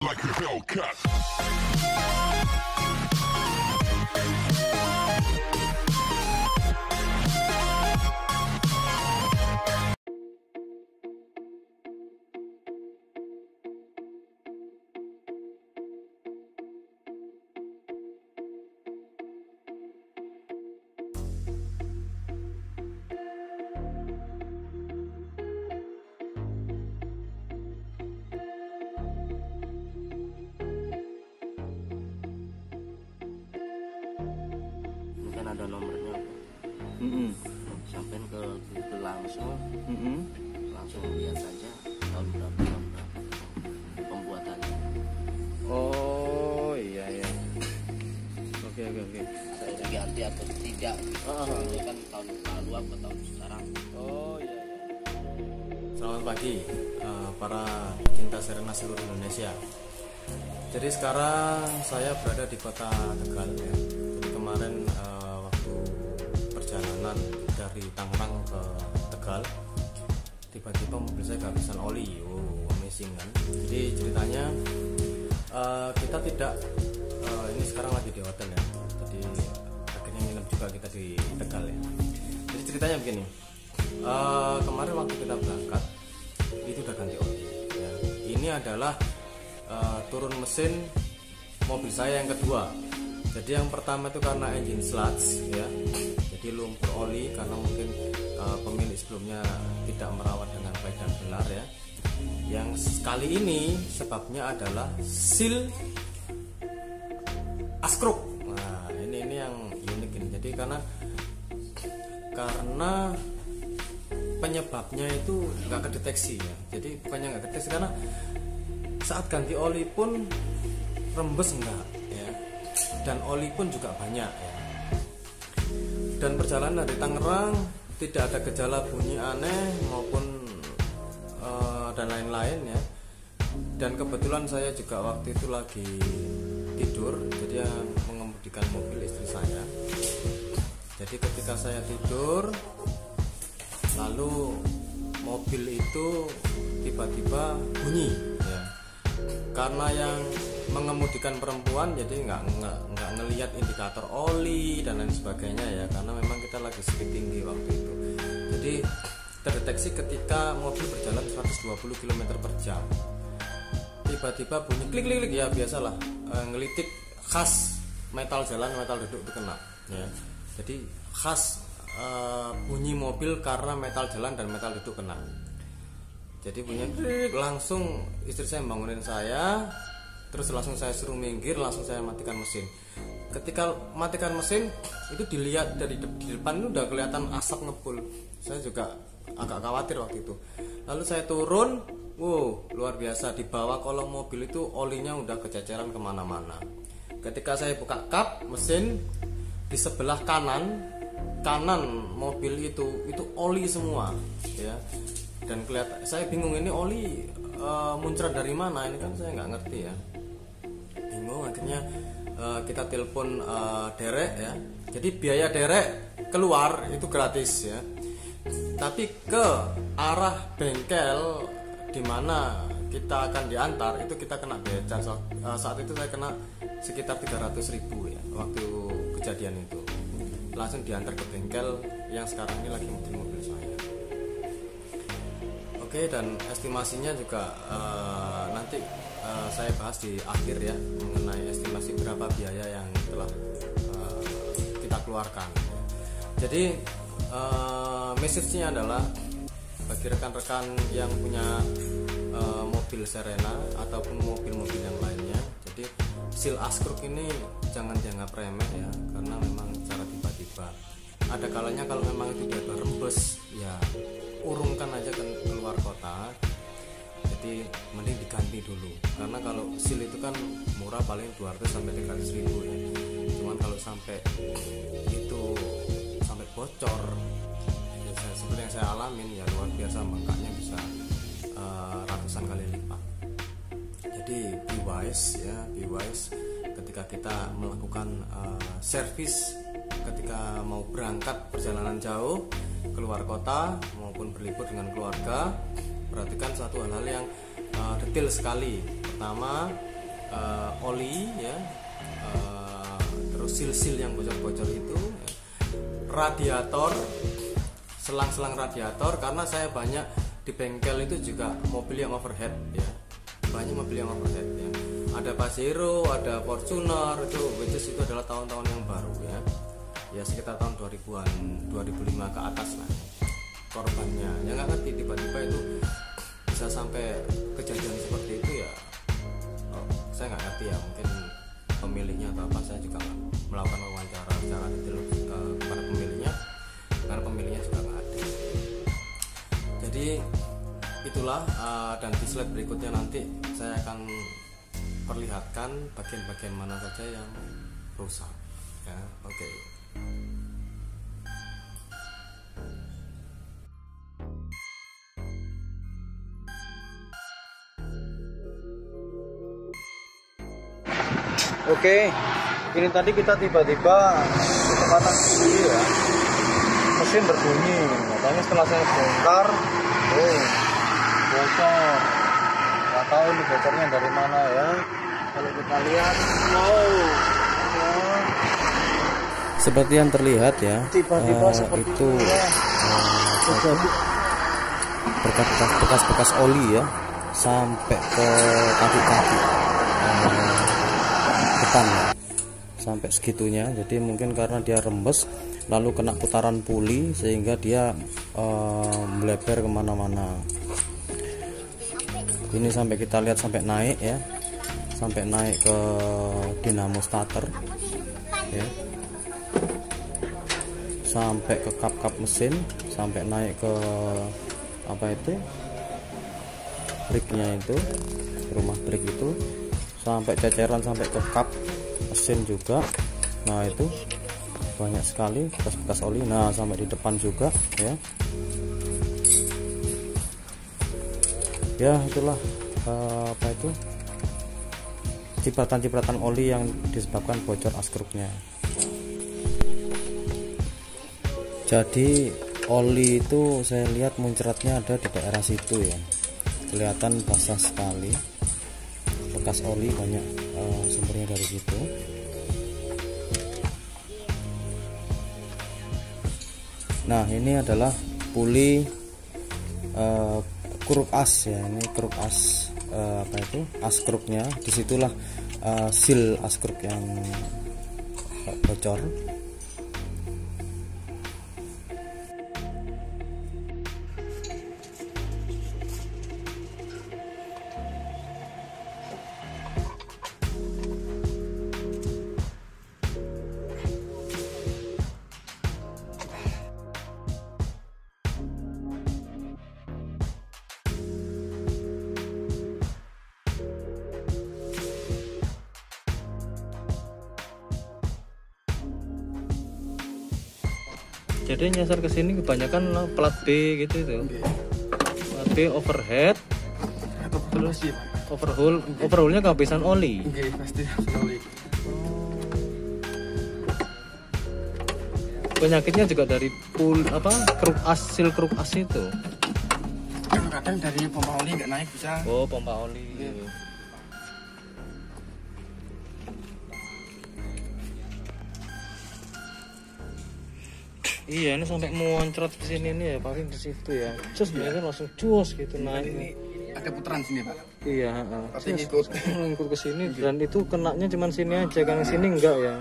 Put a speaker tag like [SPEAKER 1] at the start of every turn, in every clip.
[SPEAKER 1] like a Hellcat.
[SPEAKER 2] Kan ada nomornya, sampai ke Google langsung lihat saja tahun berapa pembuatannya.
[SPEAKER 3] Oh iya. Oke.
[SPEAKER 2] Saya ganti atau tidak? Ini kan tahun lalu apa tahun sekarang?
[SPEAKER 3] Oh iya. Selamat pagi para pecinta Serena seluruh Indonesia. Jadi sekarang saya berada di kota Tegal ya. Jadi kemarin waktu perjalanan dari Tangerang ke Tegal, tiba-tiba mobil saya kehabisan oli. Amazing kan. Jadi ceritanya kita tidak ini sekarang lagi di hotel ya. Jadi akhirnya nginep juga kita di Tegal ya. Jadi ceritanya begini. Kemarin waktu kita berangkat itu udah ganti oli ya. Ini adalah turun mesin mobil saya yang kedua. Jadi yang pertama itu karena engine sludge ya, jadi lumpur oli karena mungkin pemilik sebelumnya tidak merawat dengan baik dan benar ya. Yang kali ini sebabnya adalah seal askruk. Nah ini yang unik ini. Jadi karena penyebabnya itu nggak kedeteksi ya. Jadi bukannya nggak kedeteksi, karena saat ganti oli pun rembes enggak ya, dan oli pun juga banyak ya. Dan perjalanan dari Tangerang tidak ada gejala bunyi aneh maupun dan lain-lain ya. Dan kebetulan saya juga waktu itu lagi tidur, jadi yang mengemudikan mobil istri saya. Jadi ketika saya tidur, lalu mobil itu tiba-tiba bunyi ya. Karena yang mengemudikan perempuan, jadi nggak ngelihat indikator oli dan lain sebagainya ya, karena memang kita lagi speed tinggi waktu itu. Jadi terdeteksi ketika mobil berjalan 120 km per jam, tiba-tiba bunyi klik ya, biasalah ngelitik khas metal jalan, metal duduk itu kena ya. Jadi khas bunyi mobil karena metal jalan dan metal duduk kena. Jadi bunyi langsung istri saya bangunin saya, terus langsung saya suruh minggir, langsung saya matikan mesin. Ketika matikan mesin itu dilihat dari di depan itu udah kelihatan asap ngepul. Saya juga agak khawatir waktu itu. Lalu saya turun, luar biasa, di bawah kolong mobil itu olinya udah kececeran kemana-mana. Ketika saya buka kap mesin, di sebelah kanan mobil itu oli semua ya. Dan kelihatan, saya bingung ini oli muncrat dari mana, ini kan saya nggak ngerti ya, bingung. Akhirnya kita telepon derek ya. Jadi biaya derek keluar itu gratis ya, tapi ke arah bengkel di mana kita akan diantar itu kita kena biaya charge. Saat itu saya kena sekitar 300.000 ya waktu kejadian itu. Langsung diantar ke bengkel yang sekarang ini lagi mobil saya. Oke, dan estimasinya juga nanti saya bahas di akhir ya, mengenai estimasi berapa biaya yang telah kita keluarkan. Jadi message-nya adalah bagi rekan-rekan yang punya mobil Serena ataupun mobil-mobil yang lainnya, jadi seal askruk ini jangan dianggap remeh ya, karena memang secara tiba-tiba. Ada kalanya kalau memang itu dia rembes ya, urungkan aja ke keluar kota. Jadi mending diganti dulu, karena kalau seal itu kan murah, paling 200 sampai 300 ribu ya. Cuman kalau sampai itu sampai bocor ya, seperti yang saya alamin ya, luar biasa, bengkaknya bisa ratusan kali lipat. Jadi be wise ya, be wise ketika kita melakukan servis ketika mau berangkat perjalanan jauh keluar kota maupun berlibur dengan keluarga. Perhatikan satu hal-hal yang detail sekali. Pertama, oli ya, terus sil-sil yang bocor-bocor itu, radiator, selang-selang radiator, karena saya banyak di bengkel itu juga mobil yang overhead ya, banyak mobil yang overhead ya, ada Pajero, ada Fortuner, itu adalah tahun-tahun yang baru ya sekitar tahun 2000-an, 2005 ke atas lah korbannya. Ya nggak ngerti tiba-tiba itu bisa sampai kejadian seperti itu ya, saya nggak ngerti ya, mungkin pemiliknya atau apa. Saya juga nggak melakukan wawancara secara detail kepada pemiliknya, karena pemiliknya juga nggak ada. Jadi itulah, dan di slide berikutnya nanti saya akan perlihatkan bagian-bagian mana saja yang rusak ya. Oke.
[SPEAKER 1] Oke, ini tadi kita tiba-tiba kecepatan tinggi ya, mesin berbunyi. Makanya setelah saya bongkar, bocor. Nggak tahu ini bocornya dari mana ya. Kalau kita lihat,
[SPEAKER 3] Seperti yang terlihat ya,
[SPEAKER 1] tiba-tiba seperti
[SPEAKER 3] itu bekas-bekas oli ya, sampai ke kaki-kaki depan ya, sampai segitunya. Jadi mungkin karena dia rembes lalu kena putaran puli sehingga dia melebar kemana-mana. Ini sampai kita lihat sampai naik ya, sampai naik ke dinamo starter ya, sampai ke kap-kap mesin, sampai naik ke apa itu, briknya itu, rumah brik itu, sampai ceceran sampai ke kap mesin juga. Nah itu banyak sekali bekas-bekas oli. Nah sampai di depan juga ya. Ya itulah apa itu, cipratan-cipratan oli yang disebabkan bocor askruknya. Jadi oli itu saya lihat muncratnya ada di daerah situ ya, kelihatan basah sekali, bekas oli banyak, sumbernya dari situ. Nah ini adalah puli kruk as ya, ini kruk as, apa itu, askruknya. Disitulah seal askruk yang bocor.
[SPEAKER 1] Jadi nyasar ke sini kebanyakan plat B gitu itu. Plat B overhead, terus overhaulnya kehabisan oli.
[SPEAKER 3] Pasti oli.
[SPEAKER 1] Penyakitnya juga dari kruk as, sil kruk as itu.
[SPEAKER 3] Kadang dari pompa oli nggak naik bisa.
[SPEAKER 1] Oh, pompa oli. Iya, ini sampai muncrat ke sini nih ya, paling di situ ya. Terus biasanya langsung cus gitu naik.
[SPEAKER 3] Ini ada putaran sini, Pak.
[SPEAKER 1] Iya,
[SPEAKER 3] Pasti ngikut
[SPEAKER 1] ke sini, dan itu kenanya cuman sini aja, kan sini enggak ya.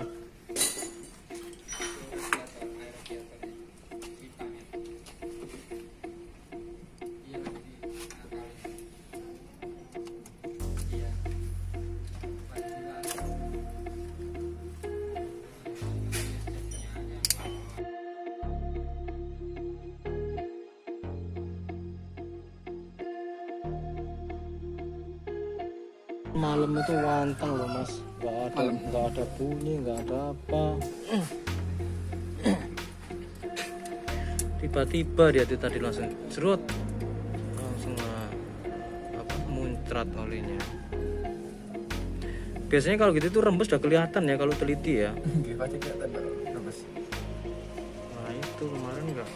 [SPEAKER 1] Malam itu wantang loh mas, nggak ada bunyi, nggak ada apa. Tiba-tiba dia tadi langsung serut, langsung muncrat olinya. Biasanya kalau gitu tuh rembes udah kelihatan ya kalau teliti ya.
[SPEAKER 3] Pasti kelihatan rembes.
[SPEAKER 1] Nah itu kemarin nggak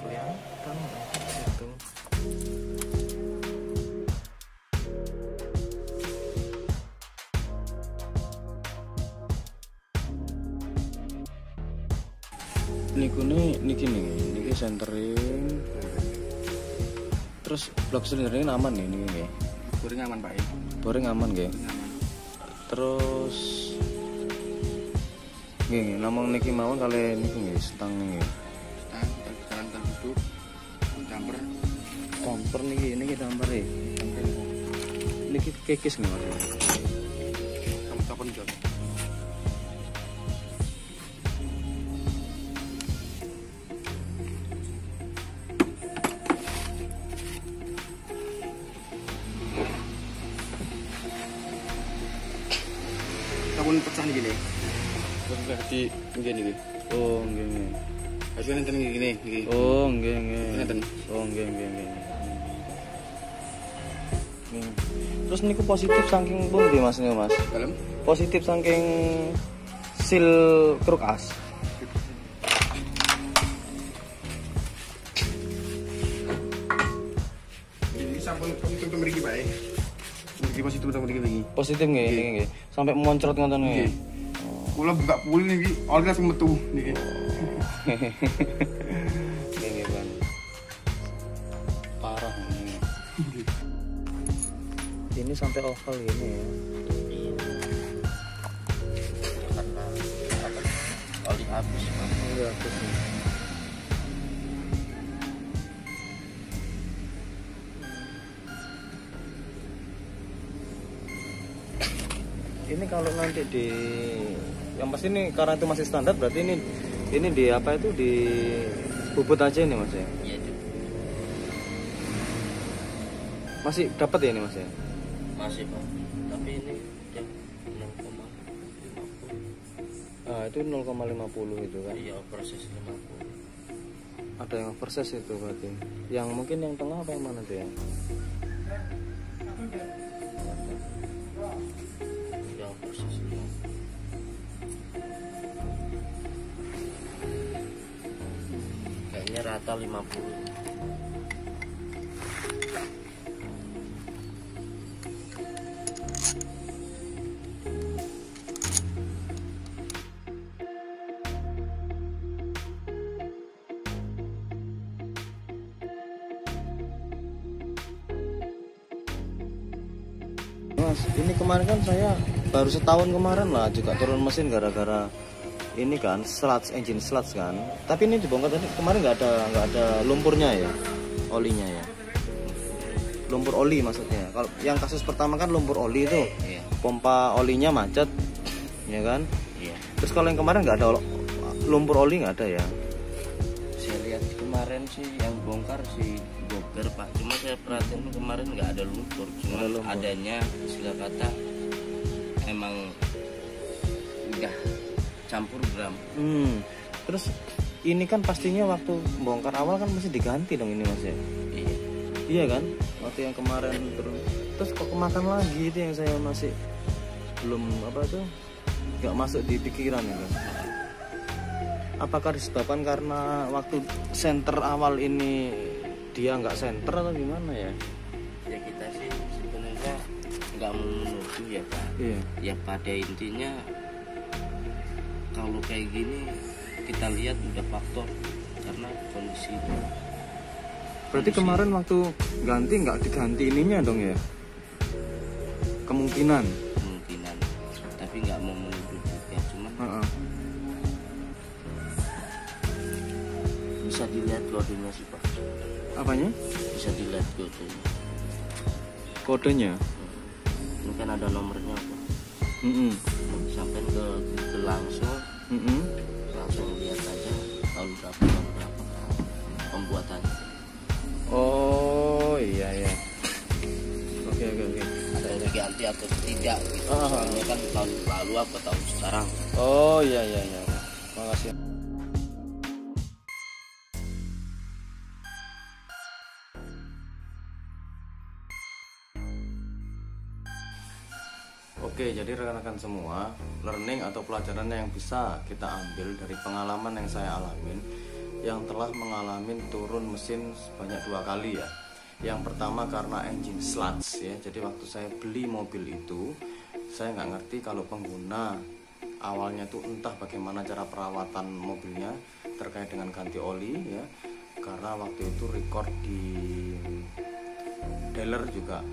[SPEAKER 1] kelihatan itu. niki centering. Terus blok silinder aman nih niki.
[SPEAKER 4] Boring aman Pak.
[SPEAKER 1] Boring aman nggih. Terus nggih namung niki mawon kali niki nggih stang niki.
[SPEAKER 4] Stang duduk.
[SPEAKER 1] Damper niki damper e. Niki kekis nggih Mas.
[SPEAKER 4] Kapan jod? Kapan pecah nih gini? Terus di gini.
[SPEAKER 1] Oh nggih.
[SPEAKER 4] Hasilnya nenten gini.
[SPEAKER 1] Oh nggih.
[SPEAKER 4] Nenten.
[SPEAKER 1] Oh nggih. Terus niku positif saking pundi Mas niku Mas?
[SPEAKER 4] Dalam?
[SPEAKER 1] Positif saking sil kruk as.
[SPEAKER 4] Ini sampun untuk mriki Pak. Mriki positif untuk mriki lagi.
[SPEAKER 1] Positif nggih. Sampai moncrot ngoten nggih.
[SPEAKER 4] Kula buka pul niki, oleh langsung metu niki.
[SPEAKER 1] Nggih Bang. Parah ini. Ini sampai oval ini ya.
[SPEAKER 2] Karena oli habis.
[SPEAKER 1] Iya, habis nih. Ini kalau nanti di yang pasti ini karena itu masih standar berarti ini di apa itu di bubut aja ini Mas ya.
[SPEAKER 2] Iya itu
[SPEAKER 1] Masih dapat ya ini Mas ya?
[SPEAKER 2] masih Pak. Tapi ini yang 0,50.
[SPEAKER 1] Ah, itu 0,50 itu kan.
[SPEAKER 2] Iya proses 50.
[SPEAKER 1] Ada yang oversize itu berarti. Yang mungkin yang tengah apa yang mana tuh ya?
[SPEAKER 2] Iya proses 50. Kayaknya rata 50.
[SPEAKER 1] Mas, ini kemarin kan saya baru setahun kemarin lah juga turun mesin gara-gara ini kan engine sluts kan. Tapi ini dibongkar tadi kemarin nggak ada lumpurnya ya, olinya ya. Lumpur oli maksudnya. Kalau yang kasus pertama kan lumpur oli itu,
[SPEAKER 2] Iya.
[SPEAKER 1] pompa olinya macet, ya kan.
[SPEAKER 2] Iya.
[SPEAKER 1] Terus kalau yang kemarin nggak ada lumpur oli nggak ada ya.
[SPEAKER 2] Saya lihat kemarin sih yang bongkar si Boker Pak. Cuma saya perhatiin kemarin nggak ada lumpur. Cuma
[SPEAKER 1] Ada lumpur.
[SPEAKER 2] adanya istilah kata emang udah campur gram.
[SPEAKER 1] Terus ini kan pastinya waktu bongkar awal kan mesti diganti dong ini Mas ya.
[SPEAKER 2] Iya.
[SPEAKER 1] Iya kan? Waktu yang kemarin terus kok kemakan lagi itu yang saya masih belum apa tuh nggak masuk di pikiran itu. Apakah disebabkan karena waktu senter awal ini dia nggak senter atau gimana ya?
[SPEAKER 2] Ya kita sih sebenarnya nggak mau menuduh ya Pak.
[SPEAKER 1] Iya.
[SPEAKER 2] Ya pada intinya kalau kayak gini kita lihat udah faktor karena kondisi itu.
[SPEAKER 1] Berarti kemarin waktu ganti nggak diganti ininya dong ya? Kemungkinan.
[SPEAKER 2] Tapi nggak mau menuduh juga cuman bisa dilihat kodenya sih Pak.
[SPEAKER 1] Apanya?
[SPEAKER 2] Bisa dilihat kodenya.
[SPEAKER 1] Kodenya.
[SPEAKER 2] Ini kan ada nomornya Pak. Sampai ke Google langsung lihat aja tahun berapa pembuatannya.
[SPEAKER 1] Oh iya. Oke.
[SPEAKER 2] Atau diganti atau tidak gitu. Soalnya kan tahun lalu apa tahun sekarang.
[SPEAKER 1] Oh iya. Makasih. Oke, jadi rekan-rekan semua, learning atau pelajaran yang bisa kita ambil dari pengalaman yang saya alamin, yang telah mengalami turun mesin sebanyak 2 kali ya. Yang pertama karena engine sluts ya. Jadi waktu saya beli mobil itu, saya nggak ngerti kalau pengguna awalnya tuh entah bagaimana cara perawatan mobilnya, terkait dengan ganti oli ya, karena waktu itu record di dealer juga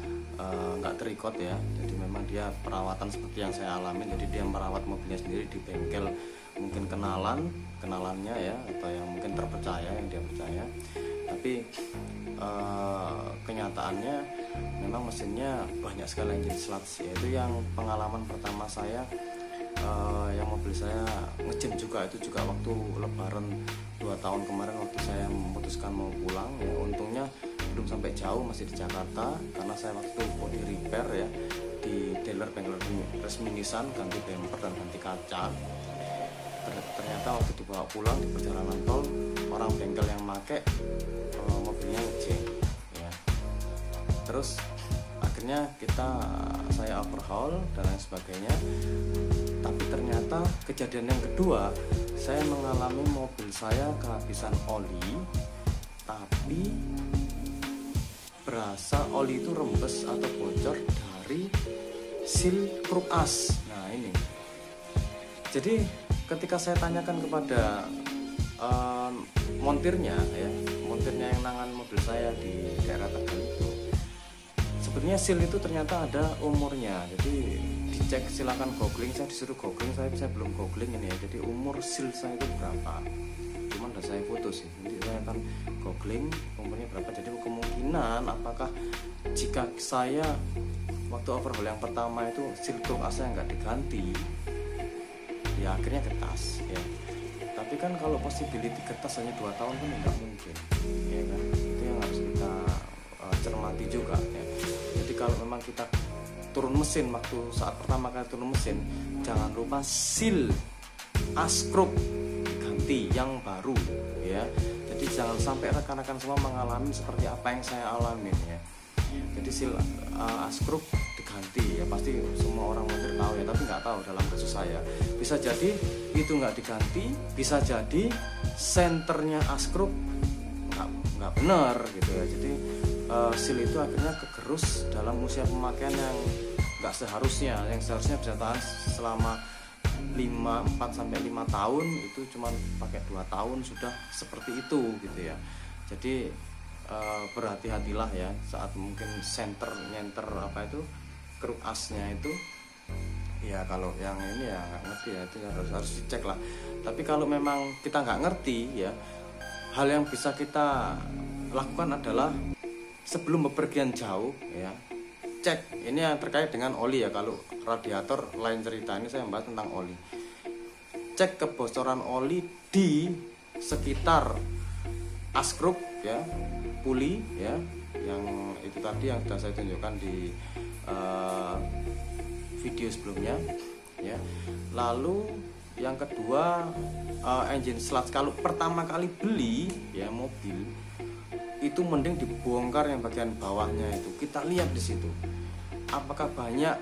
[SPEAKER 1] nggak terrecord ya, jadi memang dia perawatan seperti yang saya alami. Jadi dia merawat mobilnya sendiri di bengkel, mungkin kenalannya ya, atau yang mungkin terpercaya, yang dia percaya. Tapi kenyataannya memang mesinnya banyak sekali engine sluts, yaitu yang pengalaman pertama saya. Yang mobil saya nge-jam juga, itu juga waktu lebaran 2 tahun kemarin, waktu saya memutuskan mau pulang ya. Untungnya belum sampai jauh, masih di Jakarta, karena saya waktu mau di repair ya di dealer bengkel resmi Nissan, ganti bumper dan ganti kaca. Ternyata waktu dibawa pulang di perjalanan tol, orang bengkel yang make mobilnya nge-jam ya. Terus akhirnya saya overhaul dan lain sebagainya. Tapi ternyata kejadian yang kedua, saya mengalami mobil saya kehabisan oli, tapi berasa oli itu rembes atau bocor dari seal kruk as. Nah ini, jadi ketika saya tanyakan kepada montirnya yang nangan mobil saya di daerah Tegal itu, sebenarnya seal itu ternyata ada umurnya. Jadi dicek, silakan googling, saya disuruh googling, saya belum googling ini ya. Jadi umur seal saya itu berapa, cuman udah saya foto sih, nanti saya akan googling umurnya berapa. Jadi kemungkinan apakah jika saya waktu overhaul yang pertama itu seal kruk asnya nggak diganti, ya akhirnya getas ya. Tapi kan kalau possibility getas hanya 2 tahun kan nggak mungkin ya kan, itu yang harus kita cermati juga ya. Jadi kalau memang kita turun mesin, waktu saat pertama kali turun mesin, jangan lupa seal as kruk ganti yang baru ya. Jadi jangan sampai rekan-rekan semua mengalami seperti apa yang saya alamin ya. Jadi seal as kruk diganti ya, pasti semua orang mungkin tahu ya, tapi nggak tahu dalam kasus saya. Bisa jadi itu nggak diganti, bisa jadi senternya as kruk nggak benar gitu ya. Jadi seal itu akhirnya kegerus dalam usia pemakaian yang nggak seharusnya, yang seharusnya bisa tahan selama 4-5 tahun, itu cuma pakai 2 tahun sudah seperti itu gitu ya. Jadi berhati-hatilah ya saat mungkin nyenter apa itu kruk asnya itu ya. Kalau yang ini ya nggak ngerti ya, itu harus dicek lah. Tapi kalau memang kita nggak ngerti ya, hal yang bisa kita lakukan adalah sebelum bepergian jauh ya, cek. Ini yang terkait dengan oli ya. Kalau radiator lain cerita, ini saya membahas tentang oli. Cek kebocoran oli di sekitar as kruk ya, puli ya, yang itu tadi yang sudah saya tunjukkan di video sebelumnya ya. Lalu yang kedua, engine sluts. Kalau pertama kali beli ya mobil, itu mending dibongkar yang bagian bawahnya itu. Kita lihat di situ apakah banyak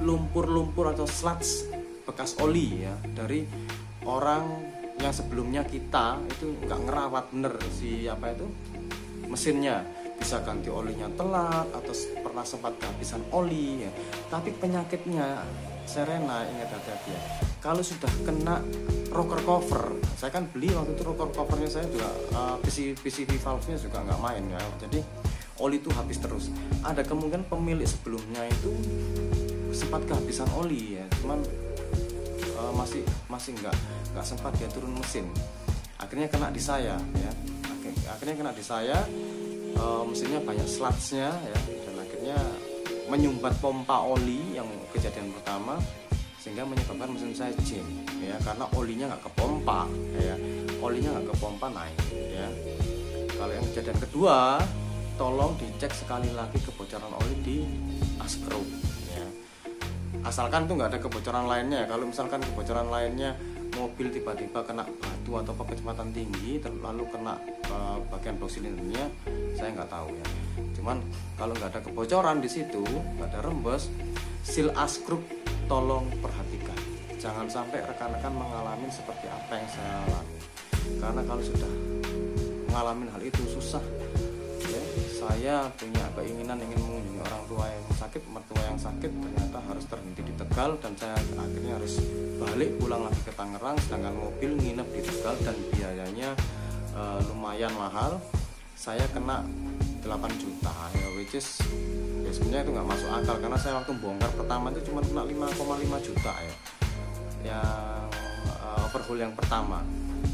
[SPEAKER 1] lumpur-lumpur atau sluts bekas oli ya, dari orang yang sebelumnya kita itu nggak ngerawat bener si apa itu mesinnya. Bisa ganti olinya telat atau pernah sempat kehabisan oli ya. Tapi penyakitnya Serena, ingat hati-hati ya, kalau sudah kena rocker cover, saya kan beli waktu itu rocker covernya saya juga PCV valve-nya juga nggak main ya. Jadi oli itu habis terus. Ada kemungkinan pemilik sebelumnya itu sempat kehabisan oli ya, cuman masih nggak sempat dia turun mesin. Akhirnya kena di saya ya. Akhirnya kena di saya. Mesinnya banyak slutsnya ya, dan akhirnya menyumbat pompa oli yang kejadian pertama, sehingga menyebabkan mesin saya jam ya, karena olinya nggak kepompa ya, olinya nggak kepompa naik ya. Kalau yang kejadian kedua, tolong dicek sekali lagi kebocoran oli di as kruk ya. Asalkan itu nggak ada kebocoran lainnya. Kalau misalkan kebocoran lainnya, mobil tiba-tiba kena batu atau kecepatan tinggi lalu kena bagian blok silindernya, saya nggak tahu ya. Cuman kalau nggak ada kebocoran di situ, nggak ada rembes, seal as kruk tolong perhatikan. Jangan sampai rekan-rekan mengalami seperti apa yang saya alami. Karena kalau sudah mengalami hal itu susah ya, saya punya keinginan ingin mengunjungi orang tua yang sakit, mertua yang sakit, ternyata harus terhenti di Tegal dan saya akhirnya harus balik pulang lagi ke Tangerang, sedangkan mobil nginep di Tegal dan biayanya lumayan mahal. Saya kena 8 juta ya, which is ya sebenarnya itu nggak masuk akal karena saya waktu bongkar pertama itu cuma kena 5,5 juta ya, yang overhaul yang pertama.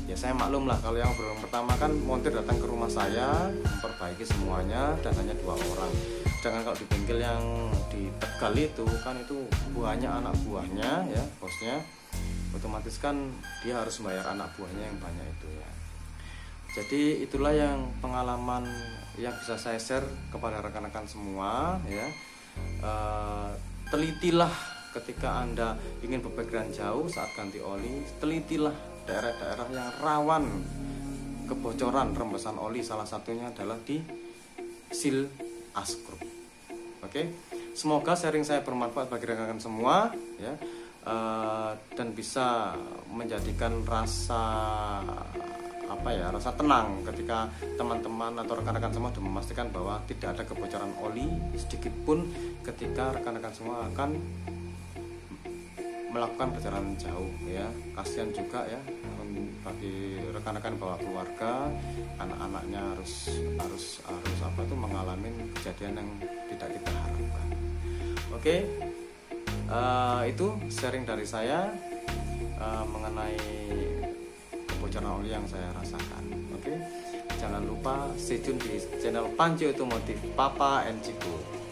[SPEAKER 1] Ya saya maklum lah kalau yang overhaul yang pertama kan montir datang ke rumah saya memperbaiki semuanya dan hanya 2 orang. Sedangkan kalau di bengkel yang di Tegal itu kan itu banyak anak buahnya ya, bosnya, otomatis kan dia harus bayar anak buahnya yang banyak itu ya. Jadi itulah yang pengalaman yang bisa saya share kepada rekan-rekan semua ya. Telitilah ketika Anda ingin bepergian jauh saat ganti oli, telitilah daerah-daerah yang rawan kebocoran rembesan oli, salah satunya adalah di seal askrub. Oke, semoga sharing saya bermanfaat bagi rekan-rekan semua ya, dan bisa menjadikan rasa tenang ketika teman-teman atau rekan-rekan semua sudah memastikan bahwa tidak ada kebocoran oli sedikit pun ketika rekan-rekan semua akan melakukan perjalanan jauh ya. Kasihan juga ya bagi rekan-rekan bawa keluarga, anak-anaknya harus mengalami kejadian yang tidak kita harapkan. Oke, itu sharing dari saya mengenai kebocoran oli yang saya rasakan. Oke, jangan lupa stay tune di channel Panji Otomotif Papa and Ciku.